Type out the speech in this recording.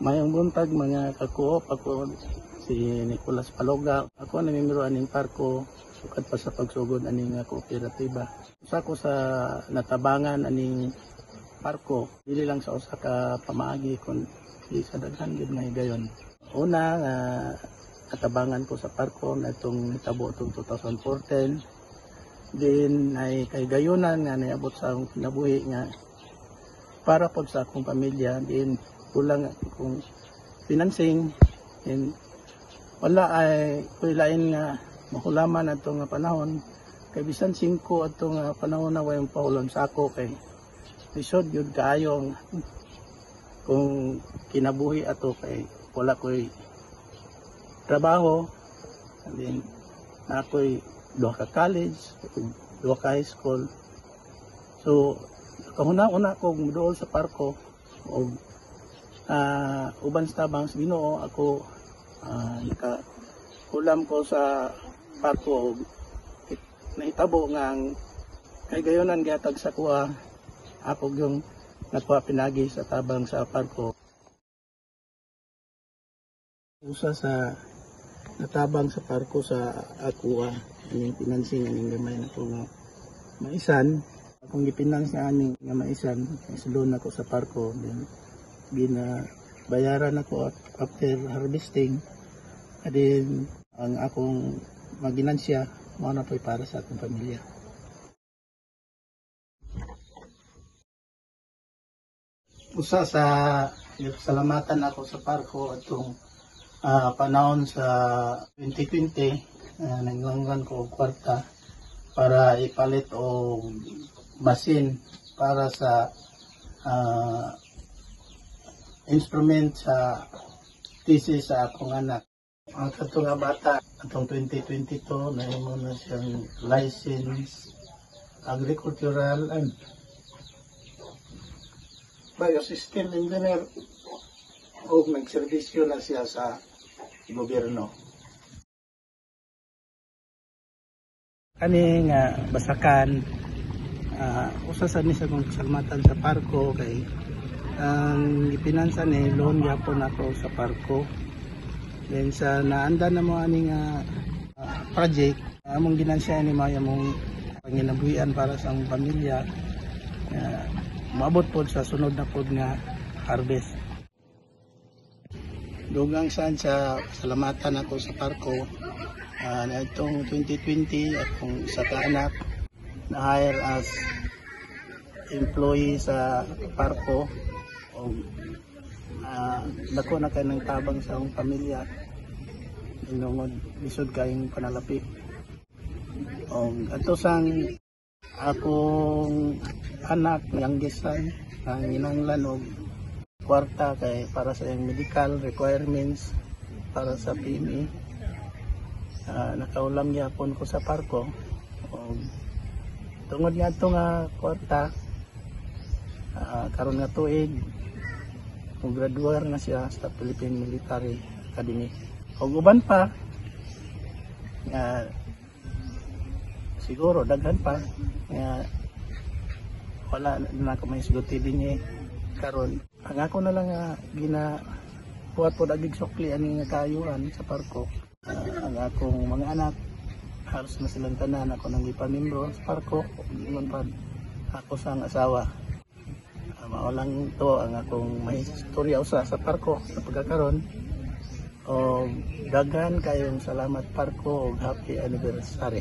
Mayong buntag mga kakuop, ako si Nicolas Paloga. Ako namimiro aning parko, sukat pa sa pagsugod aning kooperatiba. Usa ko sa natabangan aning parko, dili lang sa usa ka pamaagi kundi sa daghan gyud nga higayon. Una nga natabangan ko sa parko na itong hitabo itong 2014. Din ay kay gayunan nga niabot sa akong kinabuhi nga para po sa akong pamilya. Din kulang akong financing, and wala ay kuilain nga mahulaman ato nga panahon kay bisan 5 ato nga panahon na wayong paulon sa ako kay lisod yun kaayo kung kinabuhi ato kay wala ko'y trabaho, and then ako'y duha ka college, duha ka high school. So kahuna-una ko muduol sa parko o uban sa tabang sa Ginoo ako nakakulam ko sa parko nahitabo nga ang kay gayonan gihatag sa kuha ako yung nakuha pinagi sa tabang sa parko. Usa sa natabang sa parko sa akuha aning financing aning gamay na ko nga maisan akong gipinans na aning nga maisan sulod ako sa parko, then binabayaran ako after harvesting, and then ang akong maginansya mo na po'y para sa akong pamilya. Usa sa salamatan ako sa parko atong panahon sa 2020, nanganglan ko og kwarta para ipalit og masin para sa instrument sa thesis sa akong anak. Ang kato nga bata atong 2022 nahimo na siyang license agricultural and biosystem engineer o nagserbisyo na siya sa gobyerno. Kani nga basakan usa sa ni sa kong kasalamatan sa parko kay ang ipinansa ni loan gyapon ako sa parko. Then sa naanda na mo aning project among ginansya ni maya mong panginabuhian para sa among pamilya, maabot pod sa sunod na pod nga harvest. Dugang saan sa salamatan ako sa parko na itong 2020 akong isa ka anak na hire as employee sa parko. O dako na kayo ng tabang sa akong pamilya, inungod lisod kayong panalapi. O ato sang akong anak youngest son ang inanglan og kwarta kay para sa iyang medical requirements para sa PME. Nakaulam yapon ko sa parko. O tungod nga ito nga kwarta karon nga tuig kung graduar na siya sa Philippine Military Academy. O uban pa siguro daghan pa wala na ako may siguti din karon. Ang ako na lang ginabuhat po dagig sukli aning kaayuan sa parko. Ang akong mga anak halos na silang tanan ako nang ipamimbro sa parko. Ingon pa ako sang asawa. Maulang to ang akong may istorya usa sa parko sa pagkakaroon. O daghan kayong salamat parko og happy anniversary.